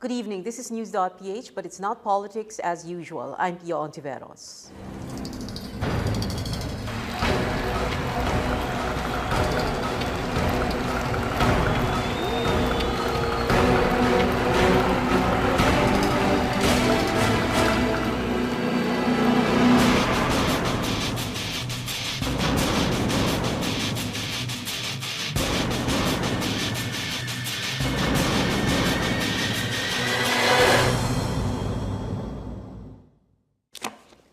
Good evening. This is News.PH, but it's not politics as usual. I'm Pio Ontiveros.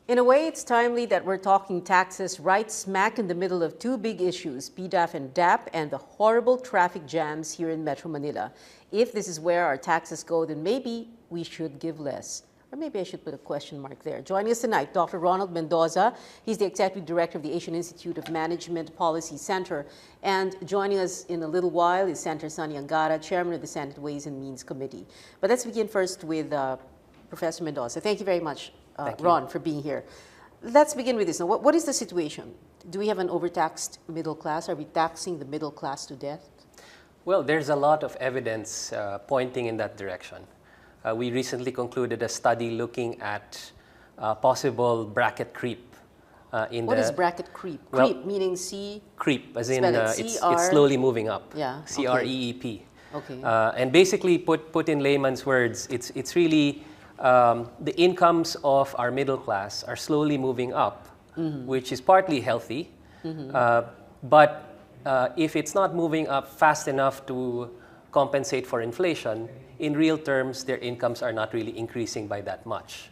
In a way, it's timely that we're talking taxes right smack in the middle of two big issues, PDAF and DAP, and the horrible traffic jams here in Metro Manila. If this is where our taxes go, then maybe we should give less. Or maybe I should put a question mark there. Joining us tonight, Dr. Ronald Mendoza. He's the Executive Director of the Asian Institute of Management Policy Center. And joining us in a little while is Senator Sonny Angara, Chairman of the Senate Ways and Means Committee. But let's begin first with Professor Mendoza. Thank you very much, Ron, for being here. Let's begin with this. Now, what is the situation? Do we have an overtaxed middle class? Are we taxing the middle class to death? Well, there's a lot of evidence pointing in that direction. We recently concluded a study looking at possible bracket creep. What is bracket creep? Creep meaning C? Creep, as in it's slowly moving up. Yeah. C-R-E-E-P. Okay. And basically, put in layman's words, it's really the incomes of our middle class are slowly moving up, which is partly healthy. But if it's not moving up fast enough to compensate for inflation, in real terms, their incomes are not really increasing by that much.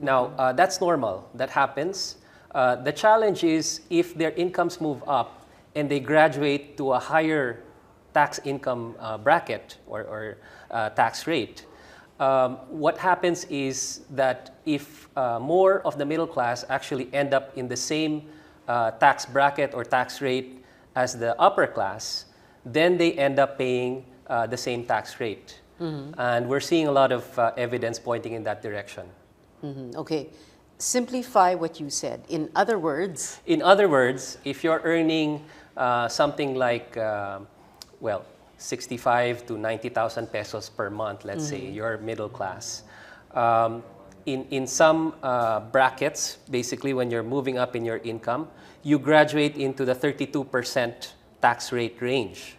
Now, that's normal. That happens. The challenge is if their incomes move up and they graduate to a higher tax income bracket or tax rate, what happens is that if more of the middle class actually end up in the same tax bracket or tax rate as the upper class, then they end up paying the same tax rate. And we're seeing a lot of evidence pointing in that direction. Okay. Simplify what you said. In other words? In other words, if you're earning something like, 65 to 90,000 pesos per month, let's say, you're middle class. In some brackets, basically when you're moving up in your income, you graduate into the 32% tax rate range.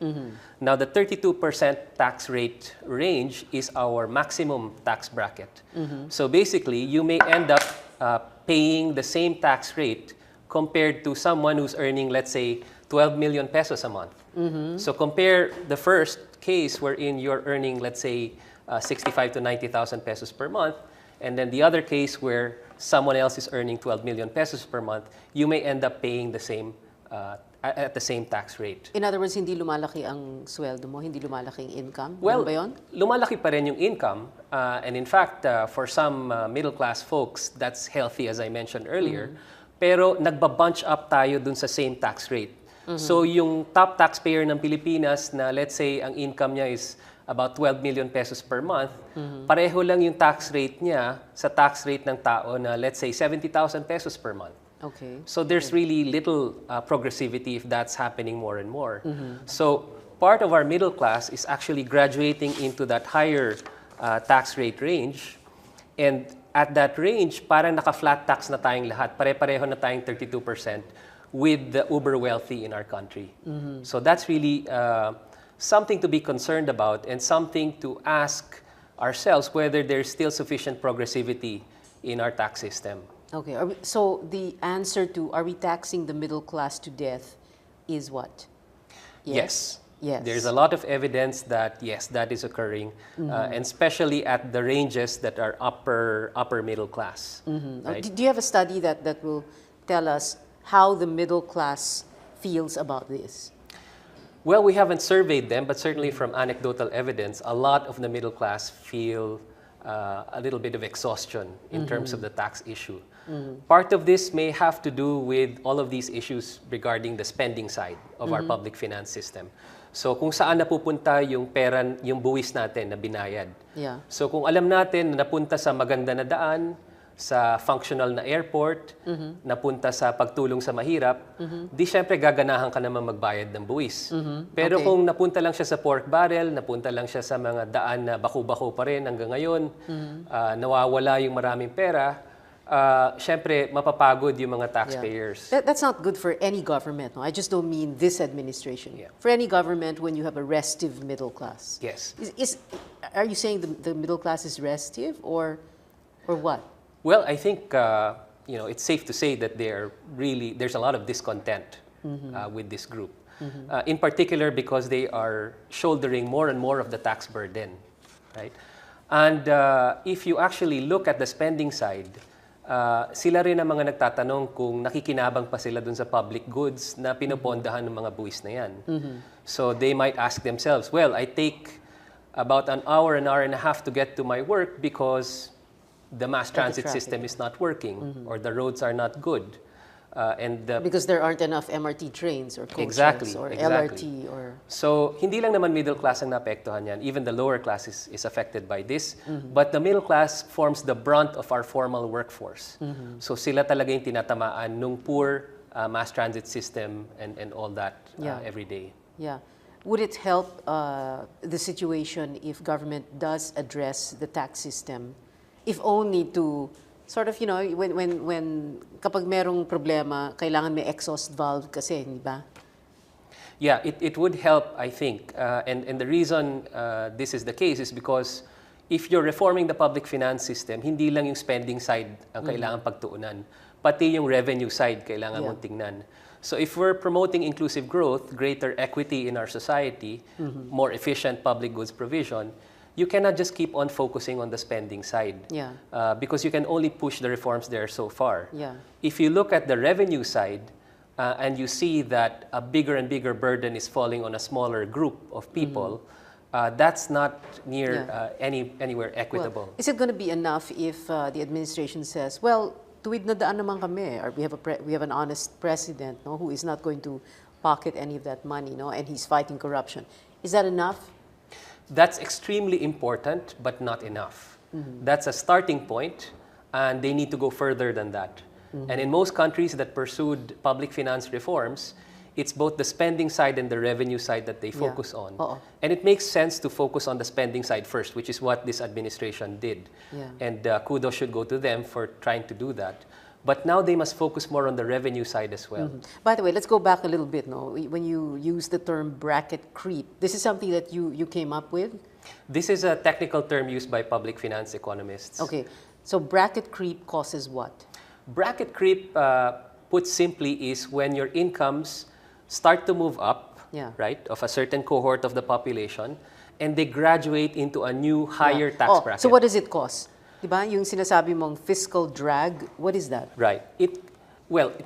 Now, the 32% tax rate range is our maximum tax bracket. So basically, you may end up paying the same tax rate compared to someone who's earning, let's say, 12 million pesos a month. So compare the first case wherein you're earning, let's say, 65 to 90,000 pesos per month, and then the other case where someone else is earning 12 million pesos per month, you may end up paying the same at the same tax rate. In other words, hindi lumalaki ang sweldo mo, hindi lumalaki ang income? Well, ba yun? Lumalaki pa rin yung income. And in fact, for some middle-class folks, that's healthy, as I mentioned earlier. Pero nagbabunch up tayo dun sa same tax rate. So yung top taxpayer ng Pilipinas na let's say ang income niya is about 12 million pesos per month, pareho lang yung tax rate niya sa tax rate ng tao na let's say 70,000 pesos per month. Okay. So there's really little progressivity if that's happening more and more. So part of our middle class is actually graduating into that higher tax rate range. And at that range, parang naka-flat tax na tayong lahat. Pare-pareho na tayong 32% with the uber wealthy in our country. So that's really something to be concerned about and something to ask ourselves whether there's still sufficient progressivity in our tax system. Okay, so the answer to are we taxing the middle class to death is what? Yes. Yes. There's a lot of evidence that, yes, that is occurring, and especially at the ranges that are upper middle class. Right? Do you have a study that will tell us how the middle class feels about this? Well, we haven't surveyed them, but certainly from anecdotal evidence, a lot of the middle class feel a little bit of exhaustion in terms of the tax issue. Part of this may have to do with all of these issues regarding the spending side of our public finance system. So kung saan napupunta yung pera, yung buwis natin na binayad. Yeah. So kung alam natin na napunta sa maganda na daan, sa functional na airport, napunta sa pagtulong sa mahirap, di syempre gaganahan ka naman magbayad ng buwis. Pero kung napunta lang siya sa pork barrel, napunta lang siya sa mga daan na baku-bako pa rin hanggang ngayon, nawawala yung maraming pera, syempre mapapagod yung mga taxpayers. That's not good for any government. No? I just don't mean this administration. For any government when you have a restive middle class. Yes. Are you saying the middle class is restive or what? Well, I think it's safe to say that there's a lot of discontent with this group. In particular because they are shouldering more and more of the tax burden, right? And if you actually look at the spending side, sila rin ang mga nagtatanong kung nakikinabang pa sila dun sa public goods na pinopondahan ng mga buwis na yan. So they might ask themselves, well, I take about an hour and a half to get to my work because the mass transit system is not working or the roads are not good. Because there aren't enough MRT trains or coaches or LRT or... So, hindi lang naman middle class ang naapektuhan yan. Even the lower class is affected by this. But the middle class forms the brunt of our formal workforce. So, sila talaga yung tinatamaan nung poor mass transit system and all that every day. Yeah. Would it help the situation if government does address the tax system, if only to sort of, when kapag merong problema, kailangan may exhaust valve kasi, di ba? Yeah, it would help, I think. And the reason this is the case is because if you're reforming the public finance system, hindi lang yung spending side ang kailangan pagtuunan, pati yung revenue side kailangan mong tingnan. So if we're promoting inclusive growth, greater equity in our society, more efficient public goods provision, you cannot just keep on focusing on the spending side because you can only push the reforms there so far. If you look at the revenue side and you see that a bigger and bigger burden is falling on a smaller group of people, that's not anywhere equitable. Well, is it going to be enough if the administration says, well, tuwid na daan naman kami, or we have an honest president, no, who is not going to pocket any of that money, no, and he's fighting corruption. Is that enough? That's extremely important, but not enough. That's a starting point, and they need to go further than that. And in most countries that pursued public finance reforms, it's both the spending side and the revenue side that they focus on. And it makes sense to focus on the spending side first, which is what this administration did. And kudos should go to them for trying to do that. But now they must focus more on the revenue side as well. By the way, let's go back a little bit. No, when you use the term bracket creep, this is something that you came up with? This is a technical term used by public finance economists. Okay, so bracket creep causes what? Bracket creep, put simply, is when your incomes start to move up, right, of a certain cohort of the population, and they graduate into a new higher tax bracket. So what does it cause? Diba? Yung sinasabi mong fiscal drag, what is that? Right.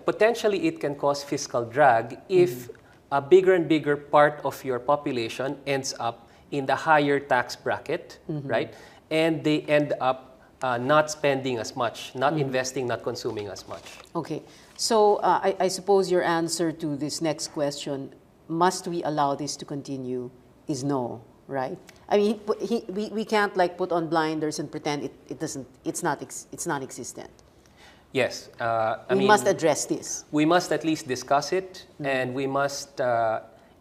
Potentially it can cause fiscal drag if a bigger and bigger part of your population ends up in the higher tax bracket, right? And they end up not spending as much, not investing, not consuming as much. Okay. So I suppose your answer to this next question, must we allow this to continue, is no, right? I mean, we can't like put on blinders and pretend it's non-existent. Yes. We must address this. We must at least discuss it, and we must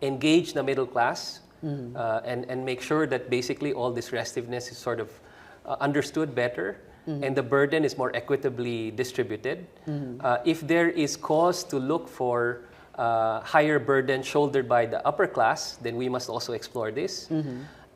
engage the middle class and make sure that basically all this restiveness is sort of understood better and the burden is more equitably distributed. If there is cause to look for higher burden shouldered by the upper class, then we must also explore this.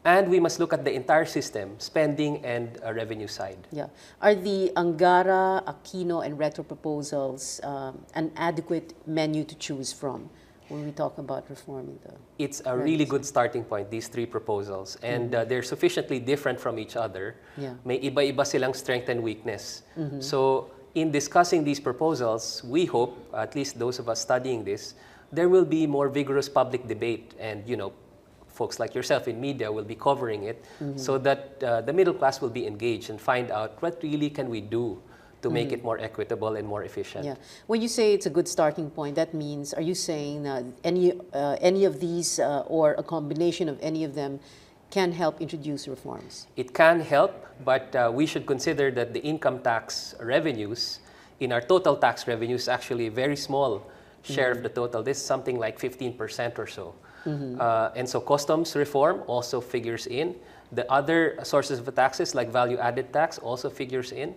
And we must look at the entire system, spending and revenue side. Yeah. Are the Angara, Aquino, and Retro proposals an adequate menu to choose from when we talk about reforming the... It's a really good starting point, these three proposals. And they're sufficiently different from each other. May iba-iba silang strength and weakness. So in discussing these proposals, we hope, at least those of us studying this, there will be more vigorous public debate, and folks like yourself in media will be covering it so that the middle class will be engaged and find out what really can we do to make it more equitable and more efficient. Yeah. When you say it's a good starting point, that means, are you saying any of these or a combination of any of them can help introduce reforms? It can help, but we should consider that the income tax revenues in our total tax revenues actually a very small share of the total. This is something like 15% or so. And so customs reform also figures in. The other sources of taxes like value-added tax also figures in.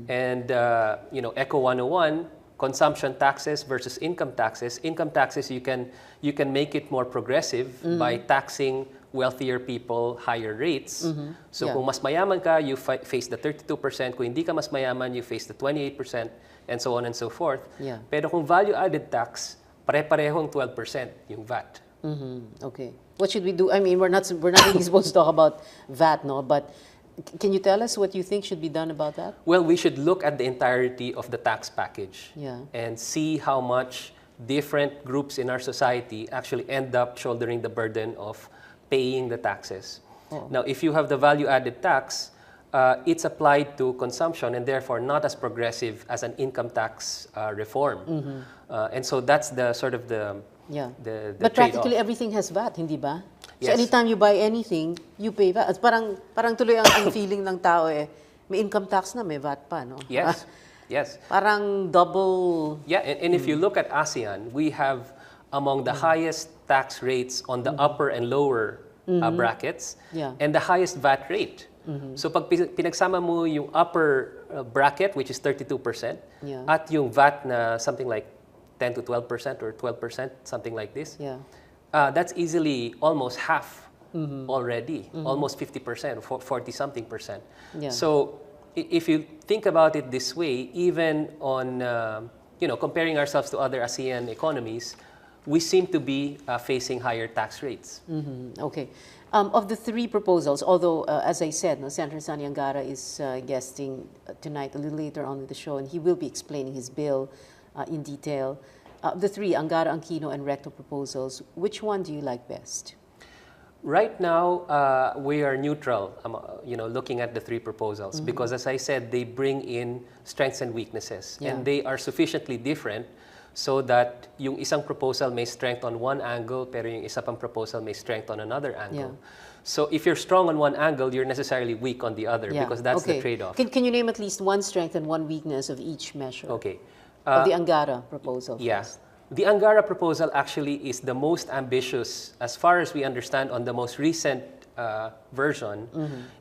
And ECO 101, consumption taxes versus income taxes. Income taxes, you can make it more progressive by taxing wealthier people higher rates. So kung mas mayaman ka, you face the 32%. Kung hindi ka mas mayaman, you face the 28%, and so on and so forth. Pero kung value-added tax, pare-parehong 12% yung VAT. Okay. What should we do? I mean, we're not really supposed to talk about VAT, no? But can you tell us what you think should be done about that? Well, we should look at the entirety of the tax package and see how much different groups in our society actually end up shouldering the burden of paying the taxes. Now, if you have the value-added tax, it's applied to consumption and therefore not as progressive as an income tax reform. And so that's the sort of the but practically everything has VAT, hindi ba? So anytime you buy anything, you pay VAT. Parang tuloy ang feeling ng tao may income tax na, may VAT pa, no? Yes, yes. Parang double. Yeah, and if you look at ASEAN, we have among the highest tax rates on the upper and lower brackets and the highest VAT rate. So pag pinagsama mo yung upper bracket, which is 32%, at yung VAT na something like 10 to 12% or 12%, something like this, that's easily almost half already, almost 50%, 40-something percent. So if you think about it this way, even on comparing ourselves to other ASEAN economies, we seem to be facing higher tax rates. Okay. Of the three proposals, although, as I said, Senator Sani Angara is guesting tonight a little later on in the show, and he will be explaining his bill in detail. The three, Angara, Aquino, and Recto proposals, which one do you like best? Right now, we are neutral, looking at the three proposals, because as I said, they bring in strengths and weaknesses, and they are sufficiently different so that yung isang proposal may strength on one angle, pero yung isa pang proposal may strength on another angle. So if you're strong on one angle, you're necessarily weak on the other, because that's the trade-off. Can you name at least one strength and one weakness of each measure? Okay. Of the Angara proposal first. The Angara proposal actually is the most ambitious, as far as we understand, on the most recent version,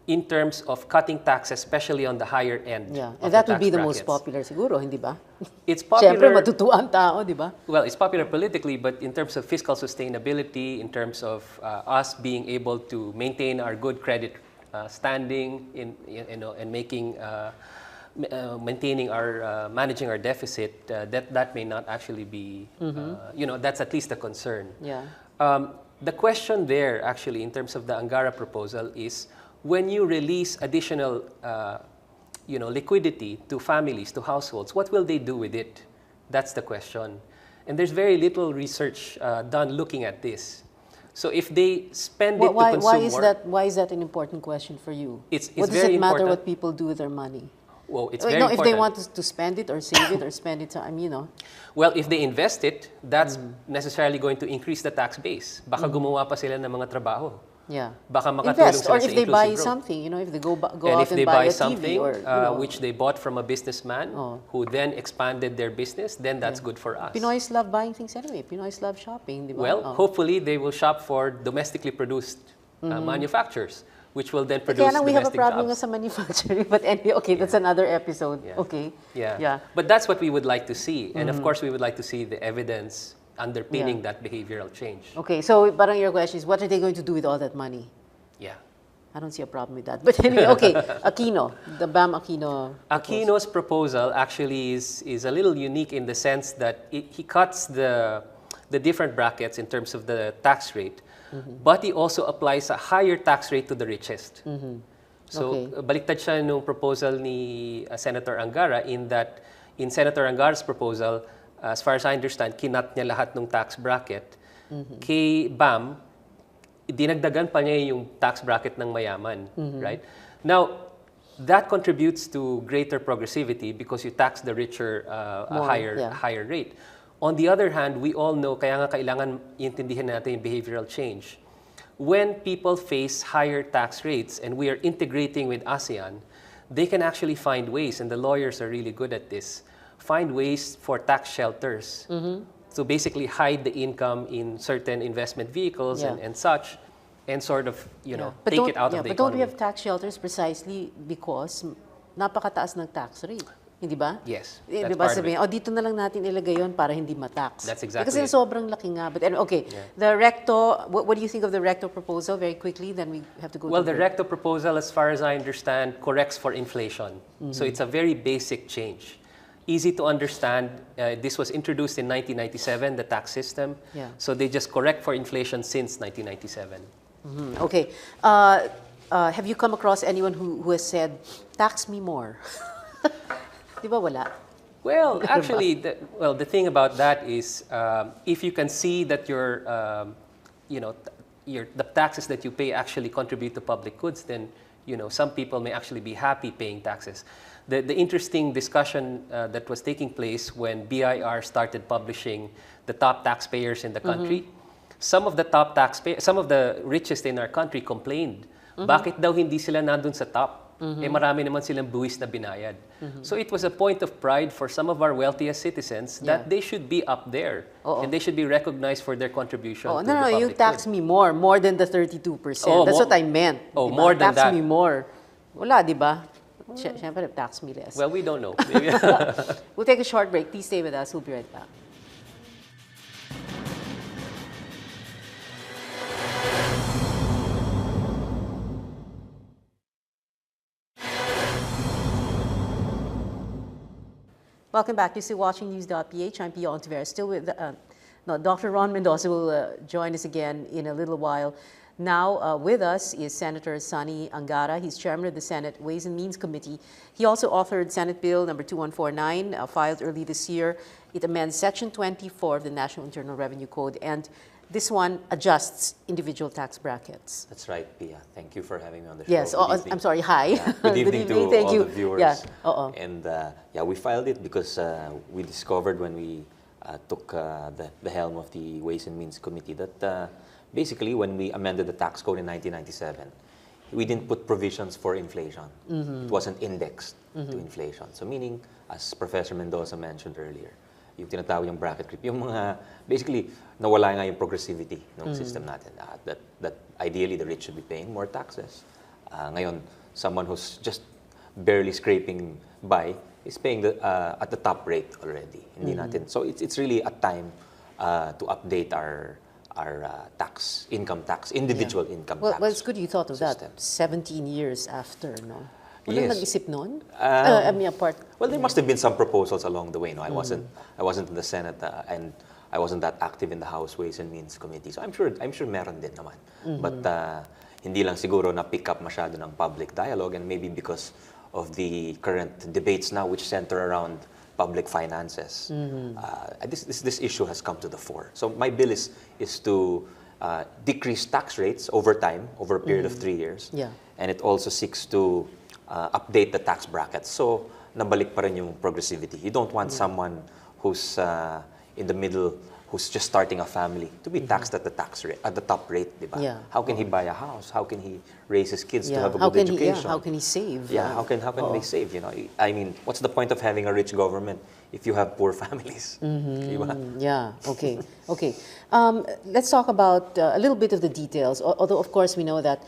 in terms of cutting taxes, especially on the higher end. And that would be the most popular siguro, hindi ba? It's popular. Siyempre, matutuwa ang tao, di ba? Well, it's popular politically, but in terms of fiscal sustainability, in terms of us being able to maintain our good credit standing and making maintaining our managing our deficit, that may not actually be that's at least a concern. The question there actually in terms of the Angara proposal is when you release additional liquidity to families, to households, what will they do with it? That's the question. And there's very little research done looking at this. So if they spend it to consume more, why is that an important question for you? It's what does very it matter important. what people do with their money? Well, it's very important. If they want to spend it or save it or spend it, Well, if they invest it, that's necessarily going to increase the tax base. Baka gumawa pa sila ng mga trabaho. Baka makatulong Invest, sila or sa if they buy growth. something, if they go And out if they and buy a something TV which they bought from a businessman who then expanded their business, then that's good for us. Pinoys love buying things anyway. Pinoys love shopping, di ba? Well, hopefully they will shop for domestically produced manufacturers, which will then produce Kaya we have a domestic problem jobs. sa manufacturing. But anyway, that's another episode. But that's what we would like to see. And of course, we would like to see the evidence underpinning that behavioral change. Okay, so parang your question is, what are they going to do with all that money? I don't see a problem with that. But anyway, okay, Aquino, the BAM Aquino. Aquino's proposal actually is a little unique in the sense that he cuts the different brackets in terms of the tax rate, but he also applies a higher tax rate to the richest. So, baliktad siya nung proposal ni Senator Angara in that in Senator Angara's proposal, as far as I understand, kinat niya lahat ng tax bracket. Kay BAM, dinagdagan pa niya yung tax bracket ng mayaman, right? Now, that contributes to greater progressivity because you tax the richer a higher rate. On the other hand, we all know, kaya nga kailangan intindihin natin yung behavioral change. when people face higher tax rates and we are integrating with ASEAN, they can actually find ways, and the lawyers are really good at this, find ways for tax shelters to basically hide the income in certain investment vehicles and such, and sort of, But take it out of the but don't we economy. have tax shelters precisely because napakataas ng tax rate? Hindi ba? Yes, Di that's ba part of sabihin, it. dito na lang natin ilagay yun para hindi matax. That's exactly Kasi it. sobrang laki nga. But okay, the recto, what do you think of the recto proposal? Very quickly, then we have to go Well, to the recto proposal, as far as I understand, corrects for inflation. So it's a very basic change. Easy to understand. This was introduced in 1997, the tax system. Yeah. So they just correct for inflation since 1997. Okay. Have you come across anyone who has said, tax me more? Di ba wala? Well, actually, the thing about that is, if you can see that the taxes that you pay actually contribute to public goods, then some people may actually be happy paying taxes. The interesting discussion that was taking place when BIR started publishing the top taxpayers in the country, some of the richest in our country complained, bakit daw hindi sila nandun sa top? Marami naman silang buwis na binayad. So it was a point of pride for some of our wealthiest citizens that they should be up there and they should be recognized for their contribution to the public you tax good. me more than the 32%. That's what I meant. Oh, diba? more than tax that. me more. Wala, di ba? Siyempre, tax me less. Well, we don't know. We'll take a short break. Please stay with us. We'll be right back. Welcome back. You're still watching News.PH. I'm Pio Catapang. Still with Dr. Ron Mendoza will join us again in a little while. Now with us is Senator Sonny Angara. He's chairman of the Senate Ways and Means Committee. He also authored Senate Bill number 2149, filed early this year. It amends Section 24 of the National Internal Revenue Code, and this one adjusts individual tax brackets. That's right, Pia. Thank you for having me on the show. Yes, I'm sorry, hi. Yeah. Good evening to Thank all you. the viewers. Yeah. And we filed it because we discovered when we took the helm of the Ways and Means Committee that basically when we amended the tax code in 1997, we didn't put provisions for inflation. It wasn't indexed to inflation. So meaning, as Professor Mendoza mentioned earlier, yung tinatawag yung bracket creep, yung mga, basically, nawala nga yung progressivity ng system natin. That ideally, the rich should be paying more taxes. Ngayon, someone who's just barely scraping by is paying at the top rate already. Hindi natin. So it's really a time to update our income tax, individual income tax. Well, it's good you thought of system. that 17 years after, no? Walang Yes. nag-isip nun? Apart. Well, there must have been some proposals along the way. No, I wasn't in the Senate, and I wasn't that active in the House Ways and Means Committee. So I'm sure meron din naman. But hindi lang siguro na pick up masyado ng public dialogue, and maybe because of the current debates now which center around public finances, this issue has come to the fore. So my bill is to decrease tax rates over time, over a period of 3 years. Yeah. And it also seeks to update the tax brackets. So, nabalik pa rin yung progressivity. You don't want someone who's in the middle, who's just starting a family, to be taxed at the tax rate, at the top rate, di ba? Yeah. How can he buy a house? How can he raise his kids to have a good education? How can he save? Yeah, how can they save? You know, I mean, what's the point of having a rich government if you have poor families? Di ba? Yeah, okay. Let's talk about a little bit of the details, although of course we know that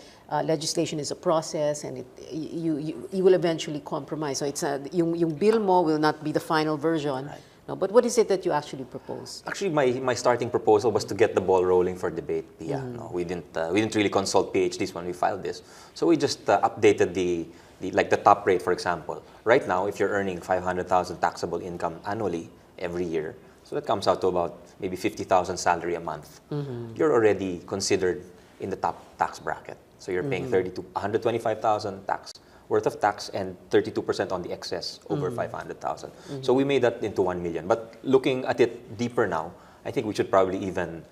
legislation is a process and you will eventually compromise. So it's yung bill mo will not be the final version. Right. No, but what is it that you actually propose? Actually, my starting proposal was to get the ball rolling for debate. Yeah, no, we didn't really consult PhDs when we filed this. So we just updated the top rate, for example. Right now, if you're earning 500,000 taxable income annually every year, so that comes out to about maybe 50,000 salary a month. You're already considered in the top tax bracket. So you're paying 125,000 worth of tax and 32% on the excess over 500,000. So we made that into 1 million. But looking at it deeper now, I think we should probably even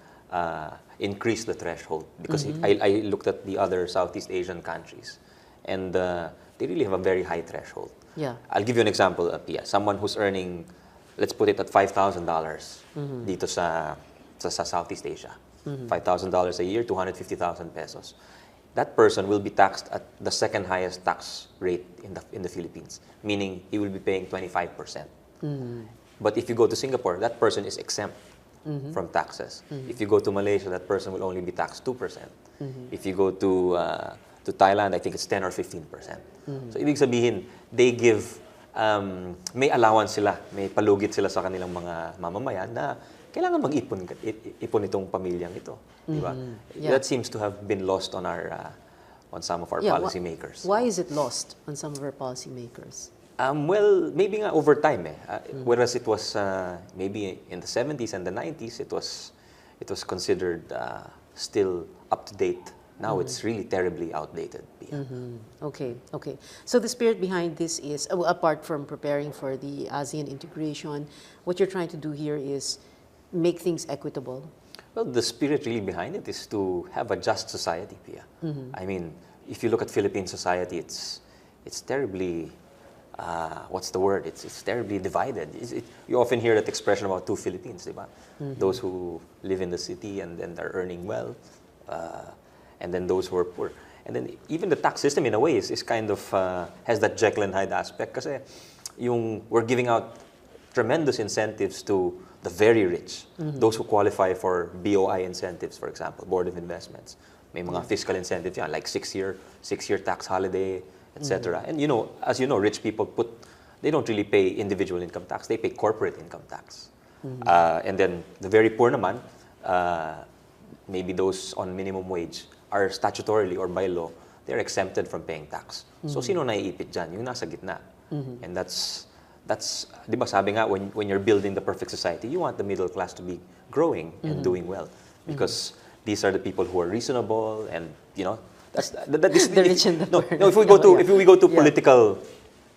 increase the threshold because I looked at the other Southeast Asian countries and they really have a very high threshold. Yeah. I'll give you an example, Pia. Someone who's earning, let's put it at $5,000 dito sa Southeast Asia. $5,000 a year, 250,000 pesos. That person will be taxed at the second highest tax rate in the Philippines, meaning he will be paying 25%. But if you go to Singapore, that person is exempt from taxes. If you go to Malaysia, that person will only be taxed 2%. If you go to Thailand, I think it's 10 or 15%. So ibig sabihin, they give, may allowance sila, may palugit sila sa kanilang mga mamamayan na kailangan mag-ipon itong pamilyang ito. Diba? That seems to have been lost on on some of our policymakers. Why is it lost on some of our policymakers? Well, maybe nga over time. Whereas it was maybe in the 70s and the 90s, it was considered still up to date. Now it's really terribly outdated. Okay. So the spirit behind this is, apart from preparing for the ASEAN integration, what you're trying to do here is make things equitable. Well, the spirit really behind it is to have a just society, Pia. I mean, if you look at Philippine society, it's terribly, what's the word? It's terribly divided. You often hear that expression about two Philippines, diba? Those who live in the city and then are earning well, and then those who are poor. And then even the tax system, in a way, is kind of has that Jekyll and Hyde aspect. Kasi we're giving out tremendous incentives to the very rich, those who qualify for BOI incentives, for example, Board of Investments. May mga fiscal incentives yan, like six-year tax holiday, etc. And as you know, rich people they don't really pay individual income tax, they pay corporate income tax. And then the very poor naman, maybe those on minimum wage, are statutorily or by law, they're exempted from paying tax. So sino naiipit dyan? Yung nasa gitna. And that's, di ba sabi nga, when you're building the perfect society, you want the middle class to be growing and doing well. Because these are the people who are reasonable and, that's the rich and the poor. If we go to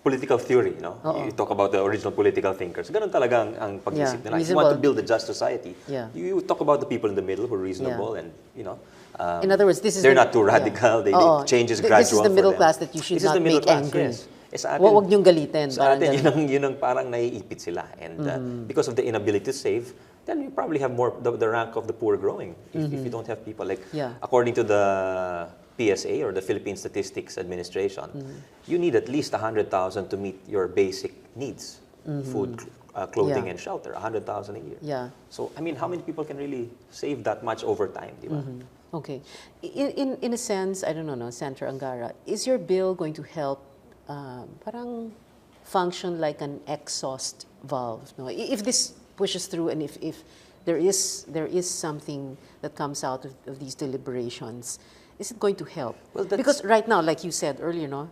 political theory, you talk about the original political thinkers. Ganun talaga ang pag-isip nila. If you want to build a just society, you talk about the people in the middle who are reasonable and, in other words, they're not too radical. They change is gradual. This is the middle class that you should not make angry. Yes. Sa atin, wag niyong galitin. Sa atin, yun ang parang naiipit sila. And because of the inability to save, then you probably have more the rank of the poor growing if you don't have people. Like, according to the PSA, or the Philippine Statistics Administration, you need at least 100,000 to meet your basic needs. Food, clothing, and shelter. 100,000 a year. Yeah. So, I mean, how many people can really save that much over time? Diba? Okay. In a sense, I don't know, Senator Angara, is your bill going to help parang function like an exhaust valve? No? If this pushes through and if there is something that comes out of these deliberations, is it going to help? Well, because right now, like you said earlier,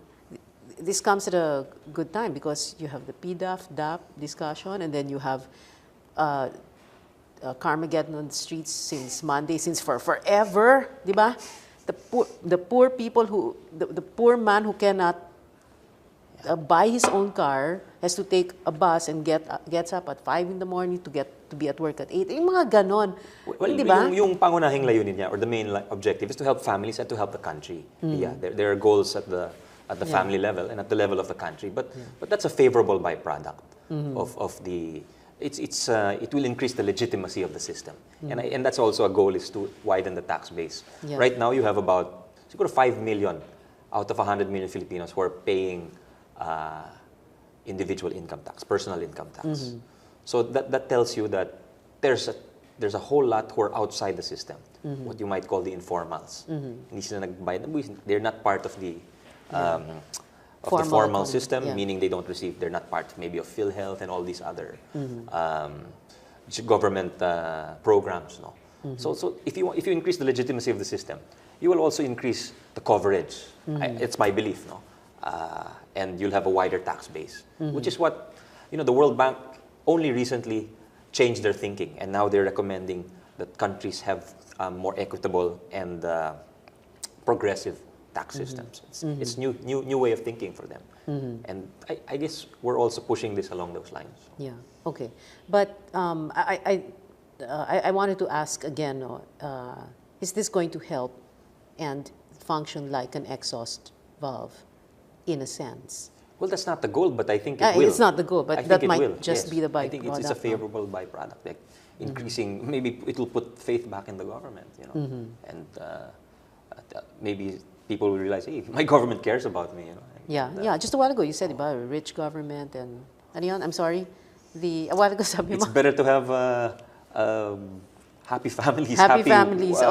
this comes at a good time because you have the PDAF, DAP discussion, and then you have Carmageddon on the streets since Monday, since for forever, di ba? The poor people the poor man who cannot buy his own car has to take a bus and gets up at 5 in the morning to be at work at 8. Yung mga ganon. Well, diba? yung pangunahing layunin niya, or the main objective, is to help families and to help the country. Yeah, there are goals at the family level and at the level of the country, but that's a favorable byproduct of the. It will increase the legitimacy of the system, and that's also a goal, is to widen the tax base. Yeah. Right now, you have about 5 million out of 100 million Filipinos who are paying individual income tax, personal income tax. So that tells you that there's a whole lot who are outside the system, what you might call the informals. Hindi sila nagbayad. They're not part of the formal system, meaning they're not part maybe of PhilHealth and all these other government programs. No? So if you increase the legitimacy of the system, you will also increase the coverage. It's my belief, no? And you'll have a wider tax base, which is what the World Bank only recently changed their thinking, and now they're recommending that countries have more equitable and progressive tax systems. It's new way of thinking for them, and I guess we're also pushing this along those lines. Yeah. Okay. But I wanted to ask again, is this going to help and function like an exhaust valve, in a sense? Well, that's not the goal, but I think it will. It's not the goal, but that might just be the byproduct. I think it's a favorable byproduct. Like, increasing, maybe it will put faith back in the government, you know, and maybe people will realize, hey, my government cares about me, you know. Yeah. Just a while ago, you said about a rich government and ano yun? I'm sorry. A while ago sabi It's mo. better to have happy families, Happy families,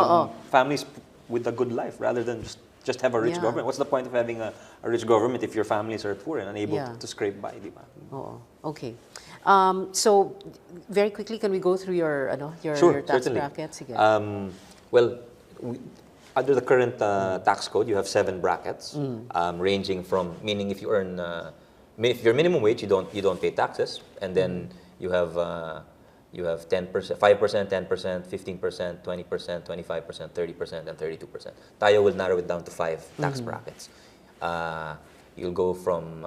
families with a good life rather than just have a rich government. What's the point of having a rich government if your families are poor and unable to scrape by, di ba? Okay. So, very quickly, can we go through your tax certainly. brackets again? Well, under the current tax code, you have 7 brackets, ranging from, meaning if you earn, if you're minimum wage, you don't pay taxes, and then you have 10%, 5%, 10%, 15%, 20%, 25%, 30%, and 32%. Tayo will narrow it down to 5 tax brackets. You'll go from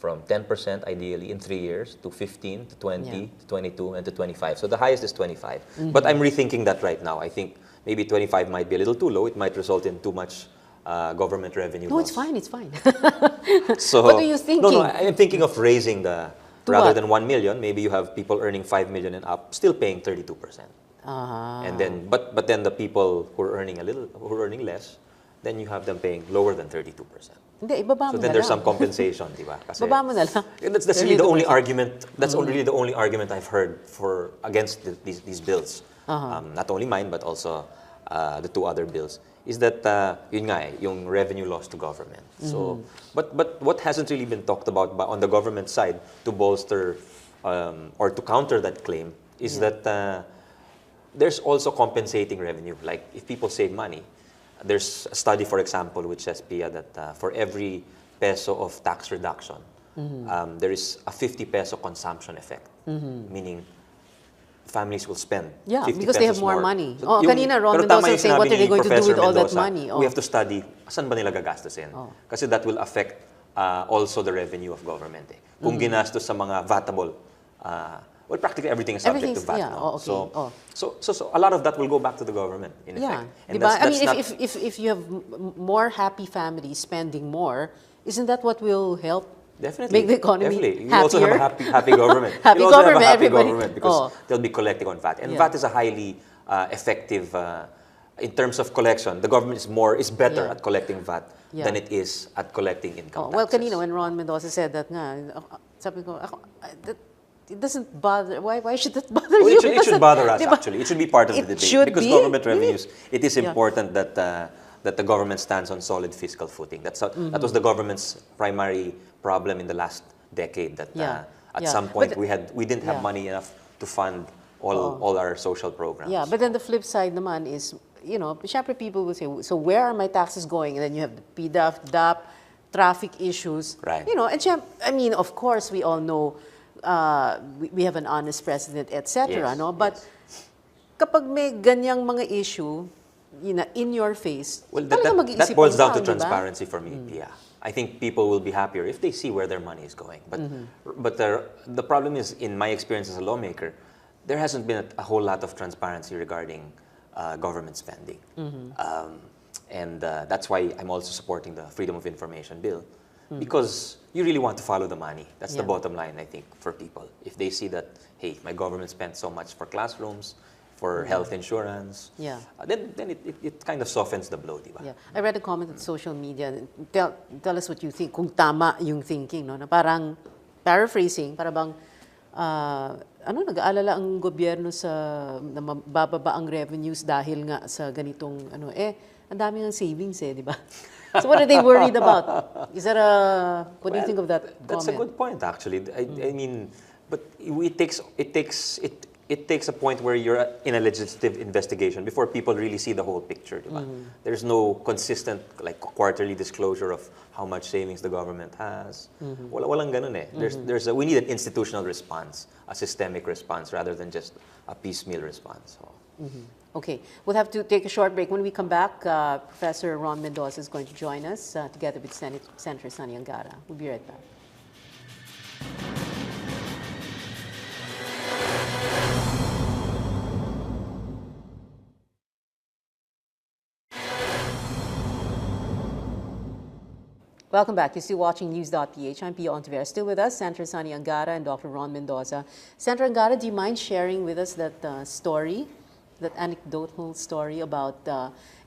10% ideally in 3 years to 15 to 20 to 22 and to 25. So the highest is 25. But I'm rethinking that right now. I think maybe 25 might be a little too low. It might result in too much government revenue. No, loss. it's fine. So what are you thinking? No, I'm thinking of raising rather than 1 million, maybe you have people earning 5 million and up, still paying 32%. And then, but then the people who are earning less, then you have them paying lower than 32%. Hindi, ibaba mo So then na there's lang. some compensation, di ba? Kasi Baba mo na lang. that's really the only argument. That's really the only argument I've heard against these bills. Not only mine, but also the 2 other bills. Is that yun nga yung revenue loss to government. So, but what hasn't really been talked about on the government side to bolster or to counter that claim is that there's also compensating revenue. Like if people save money, there's a study, for example, which says, Pia, that for every peso of tax reduction, there is a 50 peso consumption effect, meaning families will spend 50 because they have pesos more money. So Kanina, Ron Mendoza say, what are they going to do with all that money? We have to study, saan ba nila gagastusin? Kasi that will affect also the revenue of government. Kung ginastos sa mga vatable, well, practically everything is subject to VAT. So a lot of that will go back to the government, in effect. And diba? I mean, if you have more happy families spending more, isn't that what will help definitely make the economy definitely. You happier? also have a happy government. Happy you also government, have a happy everybody. government because they'll be collecting on VAT. And VAT is a highly effective, in terms of collection. The government is better at collecting VAT than it is at collecting income taxes. Well, kanina when Ron Mendoza said that nga, sabi ko, it doesn't bother. Why should that bother you? It should bother us, actually. It should be part of the debate. Because government revenues, it is important that the government stands on solid fiscal footing. That was the government's primary problem in the last decade. That at some point we didn't have money enough to fund all our social programs. Yeah, but then the flip side naman is, syempre people will say, so where are my taxes going? And then you have the PDAF, DAP, traffic issues. Right. And I mean, of course, we all know we have an honest president, etc. No, but kapag may ganyang mga issue, in your face, well, that boils down to transparency for me. Yeah, I think people will be happier if they see where their money is going. But the problem is, in my experience as a lawmaker, there hasn't been a whole lot of transparency regarding government spending, and that's why I'm also supporting the Freedom of Information Bill. Because you really want to follow the money. That's the bottom line, I think, for people. If they see that, hey, my government spent so much for classrooms, for health insurance, then it kind of softens the blow, diba? Yeah. I read a comment on social media. Tell us what you think, kung tama yung thinking, no? Na parang, paraphrasing, para bang, nag-aalala ang gobyerno na bababa ang revenues dahil nga sa ganitong, ang dami ng savings di ba? So what are they worried about? Is that what do you think of that comment? That's a good point, actually. I mean, but it takes a point where you're in a legislative investigation before people really see the whole picture, diba? There's no consistent quarterly disclosure of how much savings the government has. Walang ganun we need an institutional response, a systemic response, rather than just a piecemeal response. So. Okay, we'll have to take a short break. When we come back, Professor Ron Mendoza is going to join us together with Senator Sonny Angara. We'll be right back. Welcome back. You're still watching News.PH. I'm Pio Ontivera. Still with us, Senator Sonny Angara and Dr. Ron Mendoza. Senator Angara, do you mind sharing with us that story, that anecdotal story about,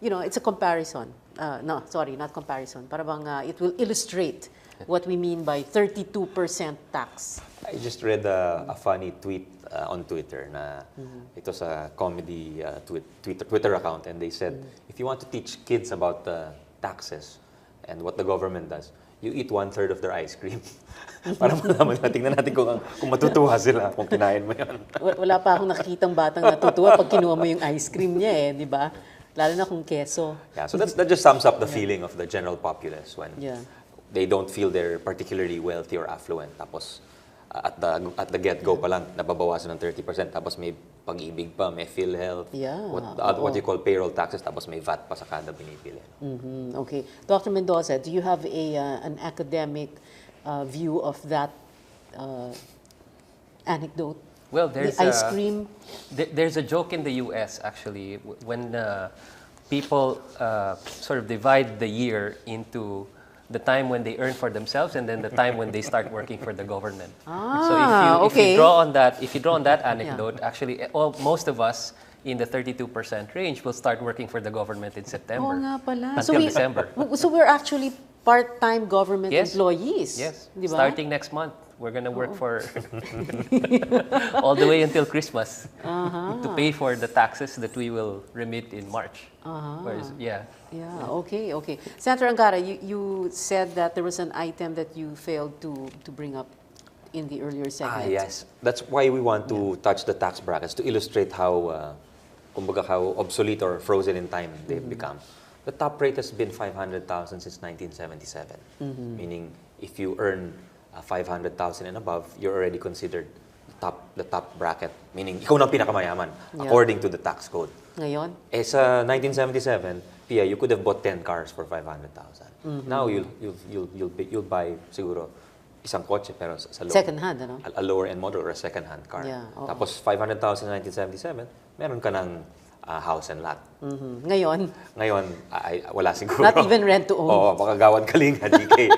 it's a comparison. No, sorry, not comparison. Para bang it will illustrate what we mean by 32% tax. I just read a funny tweet on Twitter. It was a comedy Twitter account, and they said, if you want to teach kids about taxes and what the government does, you eat 1/3 of their ice cream. Para malaman natin, tingnan natin kung matutuwa sila kung kinain mo yun. Wala pa akong nakikitang batang natutuwa pag kinuha mo yung ice cream niya di ba? Lalo na kung keso. Yeah, so that just sums up the feeling of the general populace when they don't feel they're particularly wealthy or affluent. Tapos at the get-go pa lang, nababawasan ng 30%. Tapos may pag-ibig pa, may PhilHealth, what you call payroll taxes, tapos may VAT pa sa kada binibili. Okay. Dr. Mendoza, do you have an academic view of that anecdote? Well, there's the ice cream. There's a joke in the U.S. actually when people sort of divide the year into the time when they earn for themselves and then the time when they start working for the government. So if you draw on that anecdote, actually most of us in the 32% range will start working for the government in September until December. So we're actually part-time government employees. Yes. Diba? Starting next month, we're going to work for all the way until Christmas to pay for the taxes that we will remit in March. Okay. Senator Angara, you said that there was an item that you failed to bring up in the earlier segment. Yes. That's why we want to touch the tax brackets, to illustrate how obsolete or frozen in time they've become. The top rate has been 500,000 since 1977, meaning if you earn 500,000 and above, you're already considered the top bracket, meaning ikaw na pinakamayaman according to the tax code. Ngayon? Sa 1977, Pia, you could have bought 10 cars for 500,000. Now you'll buy siguro isang kotse pero sa low, second hand, ano? A lower end model or a second hand car. Tapos 500,000 in 1977, meron ka ng house and lot. Ngayon, wala siguro. Not even rent to own. Oo, baka Gawad Kalinga, GK.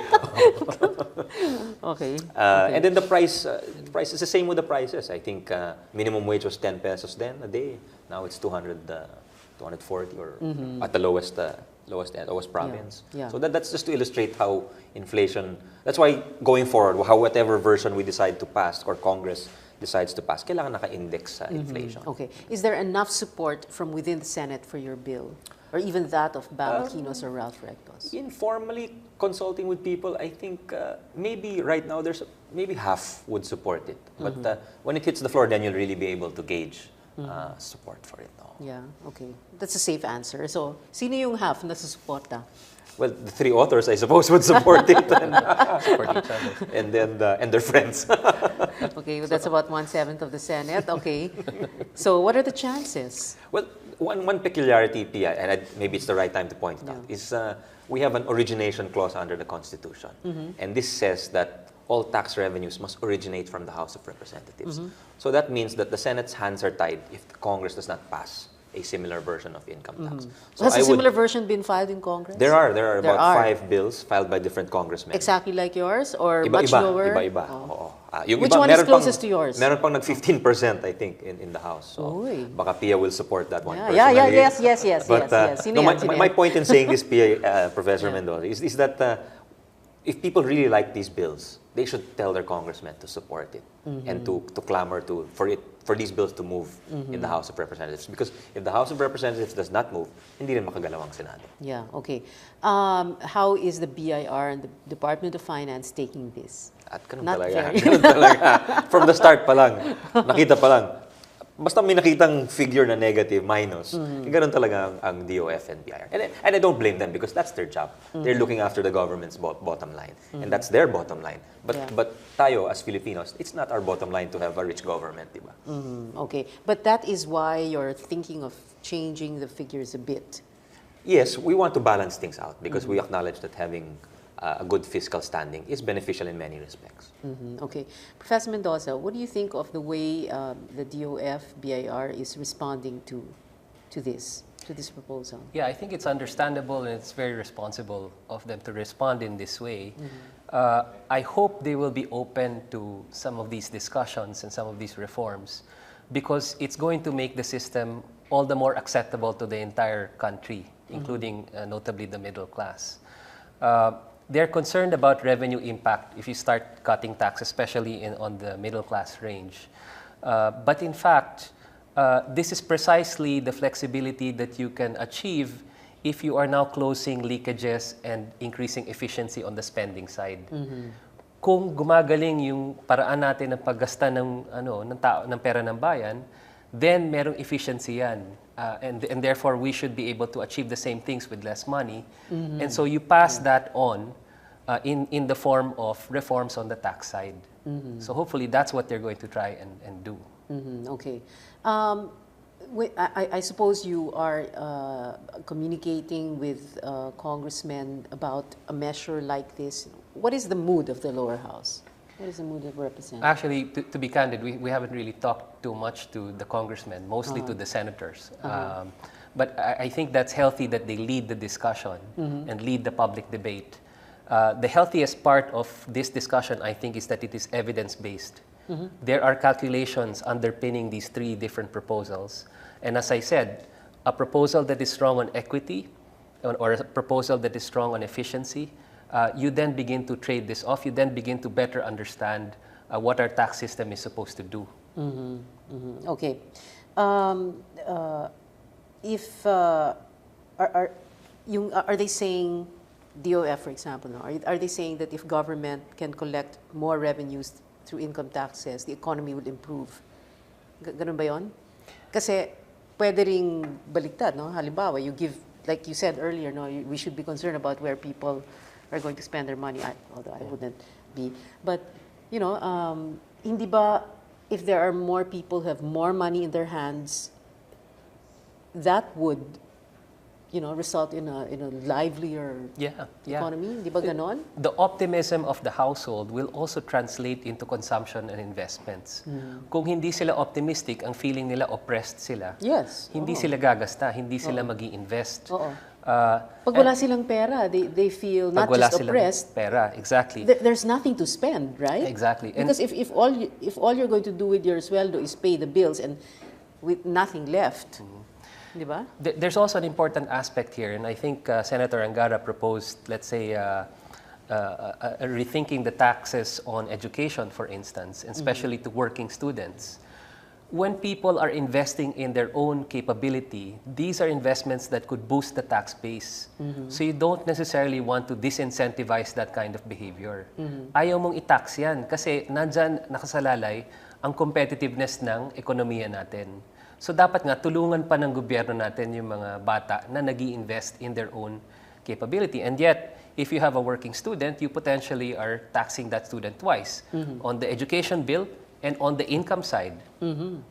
Okay. And then the price is the same with the prices. I think minimum wage was 10 pesos then a day. Now it's 240 or at the lowest province. So that's just to illustrate how inflation. That's why going forward, whatever version we decide to pass or Congress decides to pass, kailangan naka-index sa inflation. Okay. Is there enough support from within the Senate for your bill? Or even that of Bam Aquino or Ralph Rectos? Informally consulting with people, I think maybe right now maybe half would support it. But when it hits the floor, then you'll really be able to gauge support for it. Yeah, okay. That's a safe answer. So, sino yung half na susuporta? Well, the three authors, I suppose, would support it. Support each other. And then and their friends. Okay, well, that's about 1/7 of the Senate. Okay. So what are the chances? Well, one peculiarity, Pia, and maybe it's the right time to point it out, is we have an origination clause under the Constitution. And this says that all tax revenues must originate from the House of Representatives. So that means that the Senate's hands are tied if the Congress does not pass a similar version of income tax. So has a similar version been filed in Congress? There are about 5 bills filed by different congressmen. Exactly like yours or much lower? Iba-iba. Which one is closest to yours? Meron pang nag 15%, I think, in the House. So baka Pia will support that one personally. Yes. But my point in saying this, Pia, Professor Mendoza, is that if people really like these bills, they should tell their congressmen to support it and to clamor for these bills to move in the House of Representatives. Because if the House of Representatives does not move, hindi rin makagalawang Senado. Yeah, okay. How is the BIR and the Department of Finance taking this? At ganun talaga. From the start pa lang, nakita pa lang. Basta may nakitang figure na negative, minus, ganun talaga ang DOF and BIR. And I don't blame them because that's their job. They're looking after the government's bottom line. And that's their bottom line. But tayo, as Filipinos, it's not our bottom line to have a rich government, di ba? Okay. But that is why you're thinking of changing the figures a bit. Yes, we want to balance things out because we acknowledge that having a good fiscal standing is beneficial in many respects. Okay. Professor Mendoza, what do you think of the way the DOF, BIR is responding to this? to this proposal? Yeah, I think it's understandable and it's very responsible of them to respond in this way. I hope they will be open to some of these discussions and some of these reforms because it's going to make the system all the more acceptable to the entire country, including notably the middle class. They're concerned about revenue impact if you start cutting tax, especially on the middle class range. But in fact, this is precisely the flexibility that you can achieve if you are now closing leakages and increasing efficiency on the spending side. Kung gumagaling yung paraan natin ng paggasta ng pera ng bayan, then merong efficiency yan. And therefore, we should be able to achieve the same things with less money. And so you pass that on in the form of reforms on the tax side. So hopefully, that's what they're going to try and do. Okay. I suppose you are communicating with congressmen about a measure like this. What is the mood of the lower house? What is the mood of representatives? Actually, to be candid, we haven't really talked too much to the congressmen, mostly to the senators. But I think that's healthy that they lead the discussion and lead the public debate. The healthiest part of this discussion, I think, is that it is evidence-based. There are calculations underpinning these three different proposals. And as I said, a proposal that is strong on equity or a proposal that is strong on efficiency, you then begin to trade this off. You then begin to better understand what our tax system is supposed to do. Okay. Are they saying, DOF for example, no? Are they saying that if government can collect more revenues through income taxes, the economy will improve? Ganun ba yun? Kasi pwede ring baliktad, no? Halimbawa, you give, like you said earlier, no, we should be concerned about where people are going to spend their money, although I wouldn't be. But, you know, hindi ba, if there are more people who have more money in their hands, that would, you know, result in a livelier economy? Di ba ganon? The optimism of the household will also translate into consumption and investments. Kung hindi sila optimistic, ang feeling nila oppressed sila. Yes. Hindi sila gagasta, hindi sila magi-invest. Pag wala silang pera, they feel not just oppressed. Pera, exactly. There's nothing to spend, right? Exactly. Because if all you're going to do with your sweldo is pay the bills and with nothing left, diba? There's also an important aspect here, and I think Senator Angara proposed, let's say, rethinking the taxes on education, for instance, and especially to working students. When people are investing in their own capability, these are investments that could boost the tax base. So you don't necessarily want to disincentivize that kind of behavior. Ayaw mong i-tax yan kasi nandyan nakasalalay ang competitiveness ng ekonomiya natin. So dapat nga tulungan pa ng gobyerno natin yung mga bata na nag-i-invest in their own capability. And yet, if you have a working student, you potentially are taxing that student twice. On the education bill and on the income side.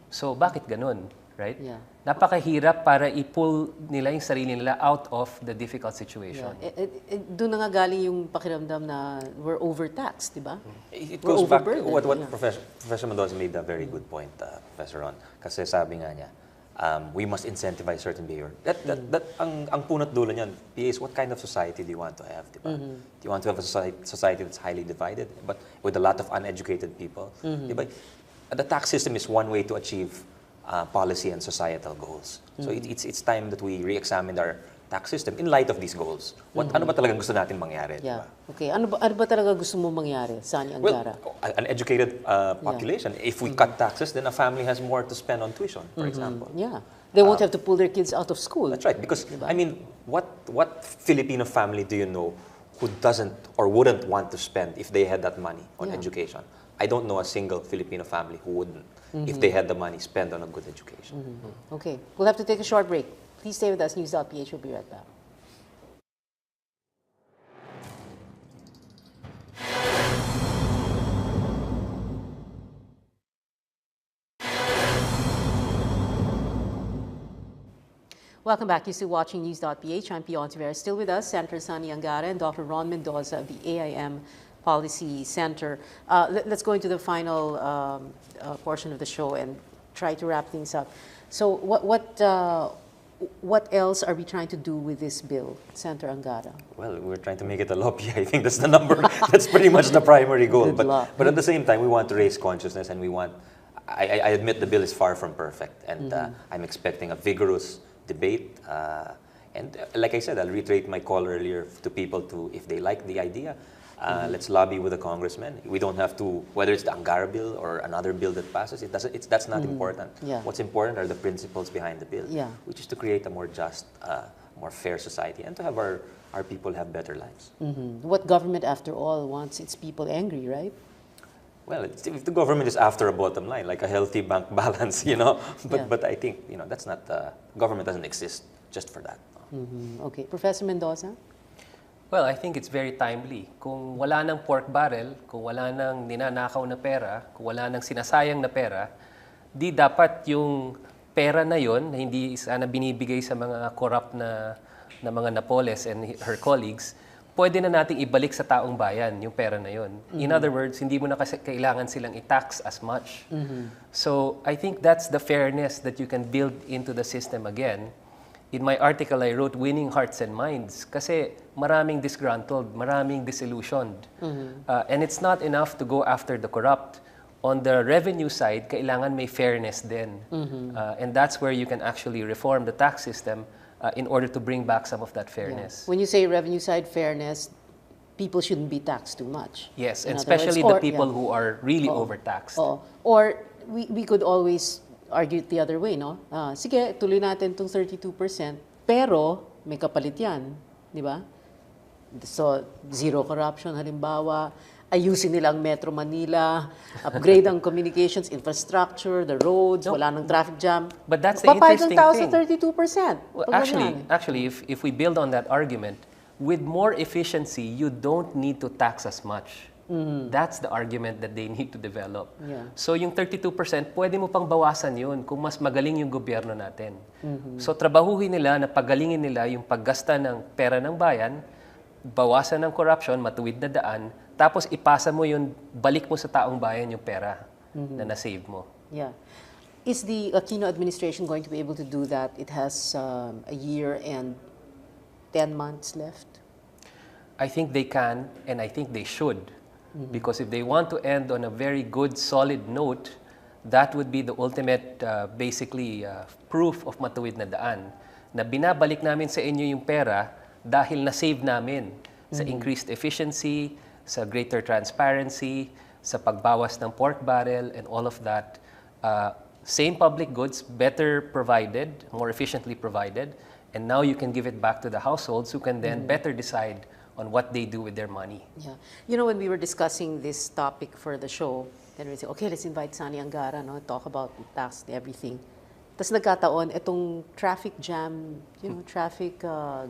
So bakit ganun, right? Yeah. Napakahirap para i-pull nila yung sarili nila out of the difficult situation. Doon na nga galing yung pakiramdam na we're overtaxed, di ba? It goes back to what Professor Mendoza made a very good point, Professor Ron. Kasi sabi nga niya, we must incentivize certain behavior. Ang punot dulo niyan, PA, is what kind of society do you want to have, di ba? Do you want to have a society that's highly divided, but with a lot of uneducated people? Di ba? The tax system is one way to achieve policy and societal goals. So it's time that we re-examine our tax system in light of these goals. Ano ba talagang gusto natin mangyari? Yeah. Diba? Okay. Ano ba talaga gusto mo mangyari, Sani Angara? Well, an educated population. If we cut taxes, then a family has more to spend on tuition, for example. Yeah. They won't have to pull their kids out of school. That's right. Because, I mean, what Filipino family do you know who doesn't or wouldn't want to spend if they had that money on education? I don't know a single Filipino family who wouldn't, if they had the money, spend on a good education. Okay. We'll have to take a short break. Please stay with us. News.PH will be right back. Welcome back. You're still watching News.PH. I'm Pio Catapang. Still with us, Senator Sani Angara and Dr. Ron Mendoza of the AIM Policy Center. Let's go into the final portion of the show and try to wrap things up. So what else are we trying to do with this bill, Senator Angara? Well, we're trying to make it a lobby. I think that's the number. That's pretty much the primary goal. Good luck. But at the same time, we want to raise consciousness, and we want. I admit the bill is far from perfect, and I'm expecting a vigorous debate. And like I said, I'll reiterate my call earlier to people to, if they like the idea, let's lobby with the congressmen. We don't have to, whether it's the Angara bill or another bill that passes, that's not important. Yeah. What's important are the principles behind the bill, Yeah. which is to create a more just, more fair society and to have our people have better lives. What government, after all, wants its people angry, right? Well, if the government is after a bottom line, like a healthy bank balance, but I think, that's not, government doesn't exist just for that. Okay. Professor Mendoza? Well, I think it's very timely. Kung wala ng pork barrel, kung wala ng ninanakaw na pera, kung wala ng sinasayang na pera, di dapat yung pera na yon na hindi sana binibigay sa mga corrupt na mga Napoles and her colleagues, pwede na nating ibalik sa taong bayan yung pera na yon. In other words, hindi mo na kasi kailangan silang i-tax as much. So I think that's the fairness that you can build into the system again. In my article, I wrote winning hearts and minds kasi maraming disgruntled, maraming disillusioned. And it's not enough to go after the corrupt. On the revenue side, kailangan may fairness din. And that's where you can actually reform the tax system in order to bring back some of that fairness. Yeah. When you say revenue side fairness, people shouldn't be taxed too much. Yes, and especially the people who are really overtaxed. Or we could always argue it the other way, no? Sige, tuloy natin itong 32%, pero may kapalit yan, di ba? So, zero corruption, halimbawa, ayusin nila ang Metro Manila, upgrade ang communications infrastructure, the roads, wala nang traffic jam. But that's the interesting thing. Papayag ng 32%. Well, actually, if we build on that argument, with more efficiency, you don't need to tax as much. That's the argument that they need to develop. Yeah. So yung 32%, pwede mo pang bawasan yun kung mas magaling yung gobyerno natin. So trabahuhin nila na pagalingin nila yung paggasta ng pera ng bayan, bawasan ng corruption, matuwid na daan, tapos ipasa mo yun, balik mo sa taong bayan yung pera na na-save mo. Yeah. Is the Aquino administration going to be able to do that? It has a year and 10 months left. I think they can, and I think they should. Because if they want to end on a very good, solid note, that would be the ultimate, proof of matuwid na daan. Na binabalik namin sa inyo yung pera dahil na-save namin sa increased efficiency, sa greater transparency, sa pagbawas ng pork barrel, and all of that. Same public goods, better provided, more efficiently provided, and now you can give it back to the households who can then better decide on what they do with their money. Yeah. You know, when we were discussing this topic for the show, then we said, okay, let's invite Sani Angara, no, talk about tax and everything. Tapos nagkataon, itong traffic jam, traffic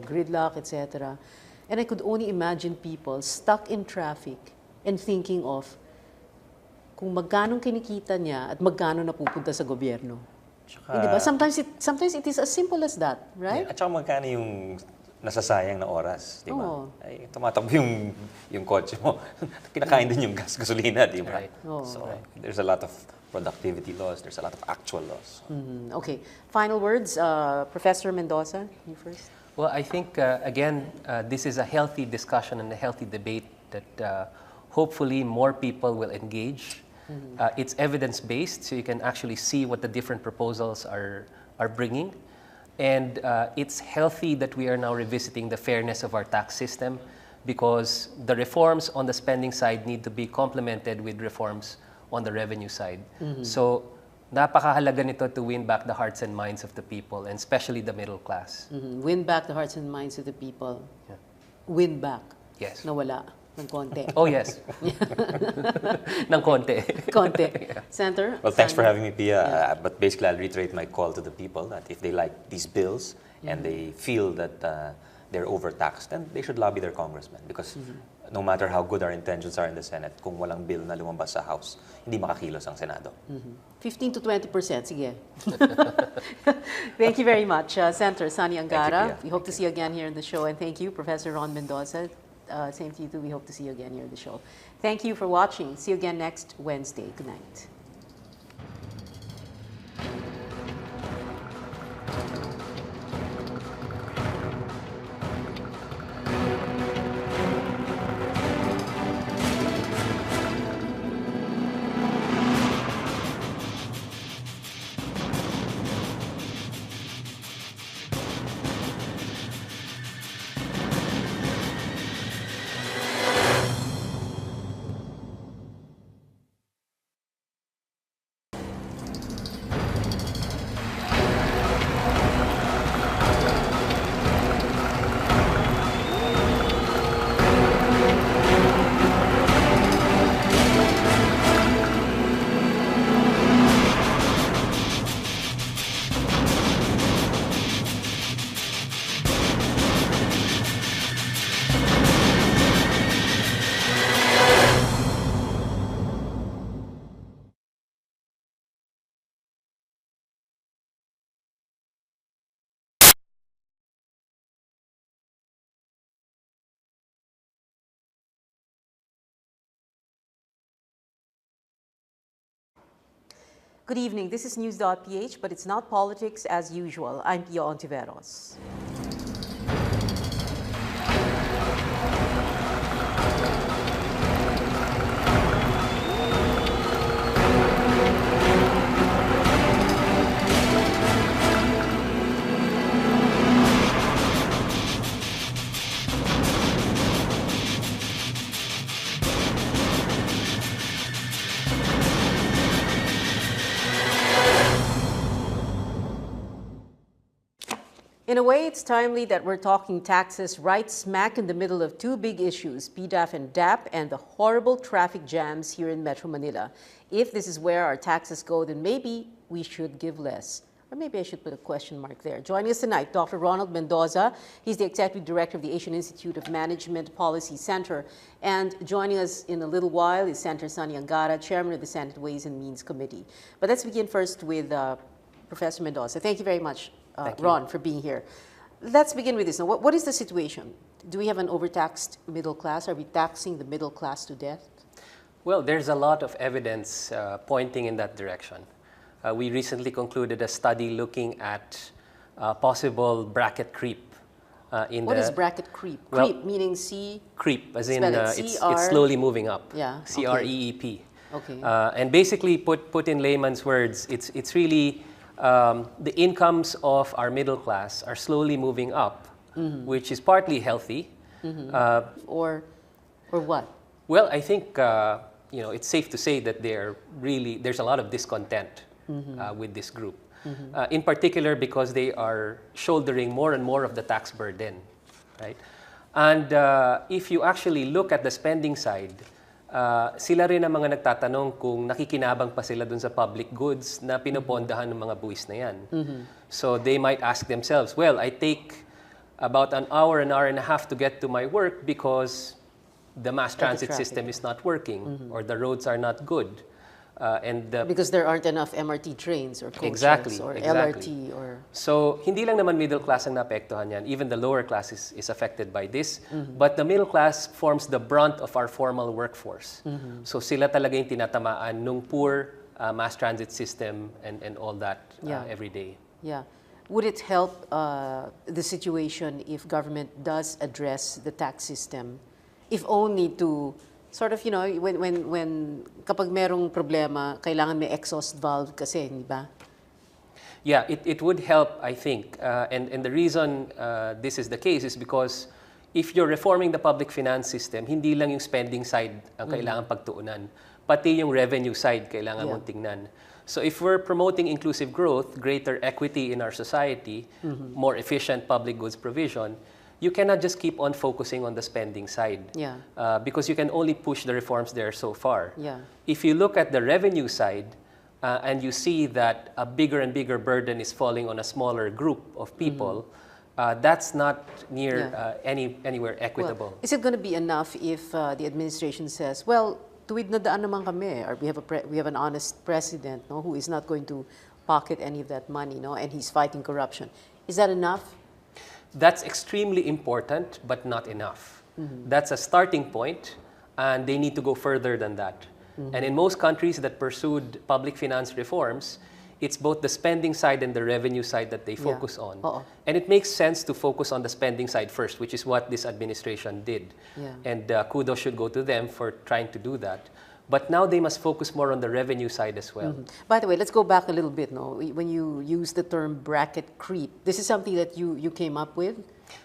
gridlock, etc. And I could only imagine people stuck in traffic and thinking of kung magkano kinikita niya at magkano napupunta sa gobyerno. Diba? Sometimes it is as simple as that, right? Yeah, at saka magkano yung nasasayang na oras, di ba? Ay, tumatakbo yung kotse mo. Kinakain din yung gasolina, di ba? Right. So, there's a lot of productivity loss, there's a lot of actual loss. Okay. Final words, Professor Mendoza, you first. Well, I think, again, this is a healthy discussion and a healthy debate that hopefully more people will engage. It's evidence-based, so you can actually see what the different proposals are bringing. And it's healthy that we are now revisiting the fairness of our tax system because the reforms on the spending side need to be complemented with reforms on the revenue side. So, napakahalaga nito to win back the hearts and minds of the people, and especially the middle class. Win back the hearts and minds of the people. Yeah. Win back. Yes. Nawala ng konti. Oh, yes. Ng konti. Konti. Senator? Well, thanks for having me, Pia. But basically, I'll reiterate my call to the people that if they like these bills and they feel that they're overtaxed, then they should lobby their congressmen because no matter how good our intentions are in the Senate, kung walang bill na lumabas sa House, hindi makakilos ang Senado. 15 to 20%, sige. Thank you very much, Senator Sani Angara. We hope to see you again here in the show. And thank you, Professor Ron Mendoza. Same to you too. We hope to see you again here in the show. Thank you for watching. See you again next Wednesday. Good night. Good evening. This is News.PH, but it's not politics as usual. I'm Pio Ontiveros. In a way, it's timely that we're talking taxes right smack in the middle of two big issues, PDAF and DAP, and the horrible traffic jams here in Metro Manila. If this is where our taxes go, then maybe we should give less. Or maybe I should put a question mark there. Joining us tonight, Dr. Ronald Mendoza. He's the Executive Director of the Asian Institute of Management Policy Center. And joining us in a little while is Senator Sonny Angara, Chairman of the Senate Ways and Means Committee. But let's begin first with Professor Mendoza. Thank you very much, Ron, for being here. Let's begin with this. Now, what is the situation? Do we have an overtaxed middle class? Are we taxing the middle class to death? Well, there's a lot of evidence pointing in that direction. We recently concluded a study looking at possible bracket creep. What is bracket creep? Well, Creep meaning C? Creep, as in it's C-R? slowly moving up. Yeah. C-R-E-E-P. Okay. And basically, put in layman's words, it's really the incomes of our middle class are slowly moving up, which is partly healthy. Or what? Well, I think it's safe to say that there's a lot of discontent with this group, in particular because they are shouldering more and more of the tax burden, right? And if you actually look at the spending side, sila rin ang mga nagtatanong kung nakikinabang pa sila dun sa public goods na pinopondahan ng mga buwis na yan. So they might ask themselves, well, I take about an hour and a half to get to my work because the mass transit system is not working or the roads are not good. Because there aren't enough MRT trains or coaches or LRT or... So, hindi lang naman middle class ang naapektuhan yan. Even the lower class is affected by this. But the middle class forms the brunt of our formal workforce. So, sila talaga yung tinatamaan nung poor mass transit system and all that every day. Yeah. Would it help the situation if government does address the tax system, if only to... Sort of, when kapag merong problema, kailangan may exhaust valve kasi, di ba? Yeah, it would help, I think. And the reason this is the case is because if you're reforming the public finance system, hindi lang yung spending side ang kailangan pagtuunan, pati yung revenue side kailangan mong tingnan. So if we're promoting inclusive growth, greater equity in our society, more efficient public goods provision, you cannot just keep on focusing on the spending side because you can only push the reforms there so far. Yeah. If you look at the revenue side and you see that a bigger and bigger burden is falling on a smaller group of people, that's not anywhere equitable. Well, is it going to be enough if the administration says, well, tuwid na daan naman kami, or we have an honest president who is not going to pocket any of that money, and he's fighting corruption. Is that enough? That's extremely important, but not enough. That's a starting point, and they need to go further than that. And in most countries that pursued public finance reforms, it's both the spending side and the revenue side that they focus on. And it makes sense to focus on the spending side first, which is what this administration did. And kudos should go to them for trying to do that. But now they must focus more on the revenue side as well. By the way, let's go back a little bit. When you use the term bracket creep, this is something that you came up with?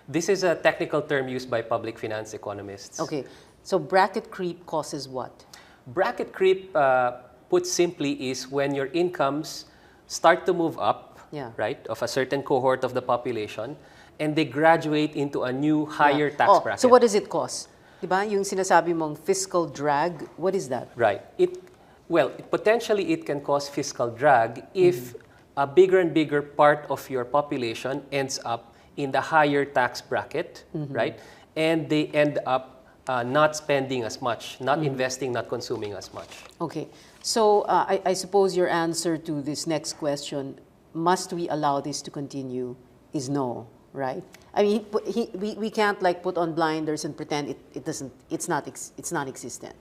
This is a technical term used by public finance economists. Okay. So bracket creep causes what? Bracket creep, put simply, is when your incomes start to move up, right, of a certain cohort of the population, and they graduate into a new higher tax bracket. So what does it cause? Diba? Yung sinasabi mong fiscal drag, what is that? Right. Potentially it can cause fiscal drag if a bigger and bigger part of your population ends up in the higher tax bracket, right? And they end up not spending as much, not investing, not consuming as much. Okay. So I suppose your answer to this next question, must we allow this to continue, is no, right? I mean, we can't put on blinders and pretend it's non-existent.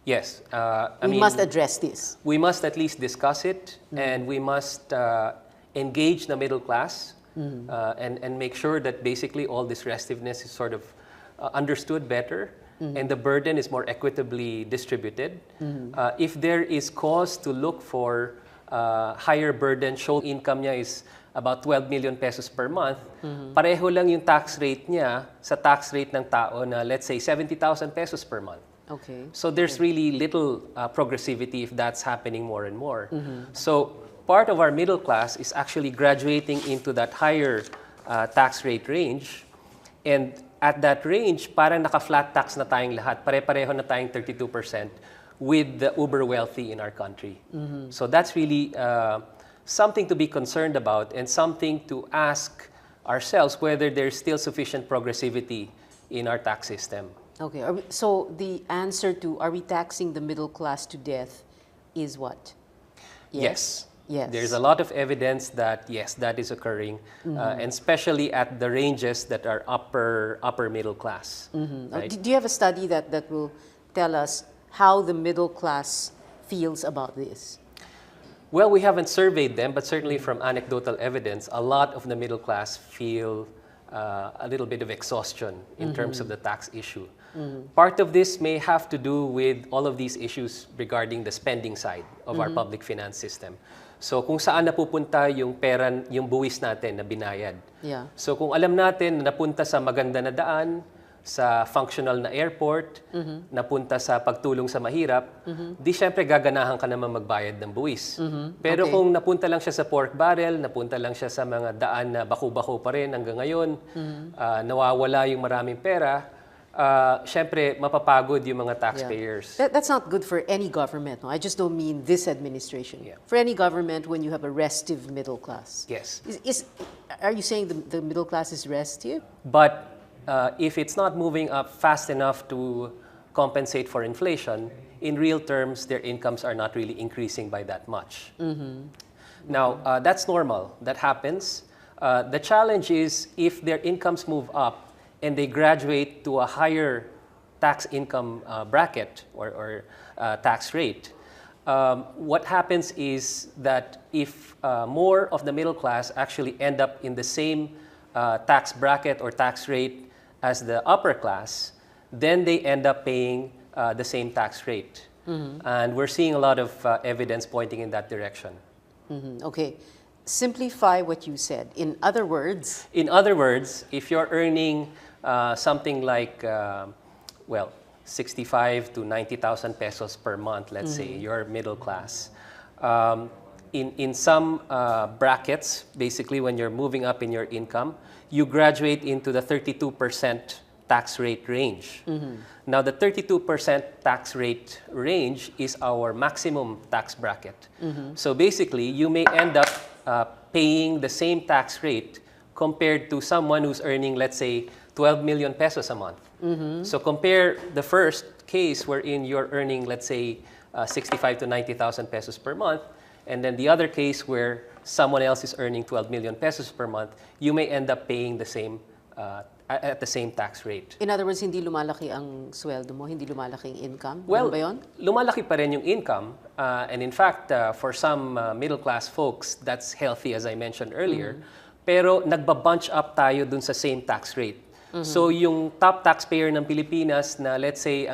Yes. We must address this. We must at least discuss it, and we must engage the middle class and make sure that basically all this restiveness is sort of understood better and the burden is more equitably distributed. If there is cause to look for higher burden, show income niya is about 12 million pesos per month, pareho lang yung tax rate niya sa tax rate ng tao na let's say 70,000 pesos per month. Okay. So there's really little progressivity if that's happening more and more. So part of our middle class is actually graduating into that higher tax rate range. And at that range, parang naka-flat tax na tayong lahat. Pare-pareho na tayong 32% with the uber wealthy in our country. So that's really something to be concerned about and something to ask ourselves whether there's still sufficient progressivity in our tax system. Okay, so the answer to are we taxing the middle class to death is what? Yes. Yes. There's a lot of evidence that yes, that is occurring, and especially at the ranges that are upper middle class. Right? Do you have a study that will tell us how the middle class feels about this? Well, we haven't surveyed them, but certainly from anecdotal evidence, a lot of the middle class feel a little bit of exhaustion in terms of the tax issue. Part of this may have to do with all of these issues regarding the spending side of our public finance system. So kung saan napupunta yung pera, yung buwis natin na binayad. Yeah. So kung alam natin na napunta sa maganda na daan, sa functional na airport, napunta sa pagtulong sa mahirap, di syempre gaganahan ka naman magbayad ng buwis. Pero kung napunta lang siya sa pork barrel, napunta lang siya sa mga daan na baku-bako pa rin hanggang ngayon, nawawala yung maraming pera, syempre mapapagod yung mga taxpayers. Yeah. That's not good for any government. No? I just don't mean this administration. Yeah. For any government when you have a restive middle class. Yes. Are you saying the middle class is restive? But if it's not moving up fast enough to compensate for inflation, in real terms, their incomes are not really increasing by that much. Now, that's normal. That happens. The challenge is if their incomes move up and they graduate to a higher tax income bracket or tax rate, what happens is that if more of the middle class actually end up in the same tax bracket or tax rate as the upper class, then they end up paying the same tax rate. And we're seeing a lot of evidence pointing in that direction. Okay. Simplify what you said. In other words, if you're earning something like, 65 to 90,000 pesos per month, let's say, you're middle class. In some brackets, basically when you're moving up in your income, you graduate into the 32% tax rate range. Now, the 32% tax rate range is our maximum tax bracket. So basically, you may end up paying the same tax rate compared to someone who's earning, let's say, 12 million pesos a month. So compare the first case wherein you're earning, let's say, 65 to 90,000 pesos per month, and then the other case where someone else is earning 12 million pesos per month, you may end up paying the same at the same tax rate. in other words, hindi lumalaki ang sweldo mo, hindi lumalaki ang income? Well, Ano ba yun? lumalaki pa rin yung income. And in fact, for some middle-class folks, that's healthy, as I mentioned earlier. Pero nagbabunch up tayo dun sa same tax rate. So yung top taxpayer ng Pilipinas na let's say, ang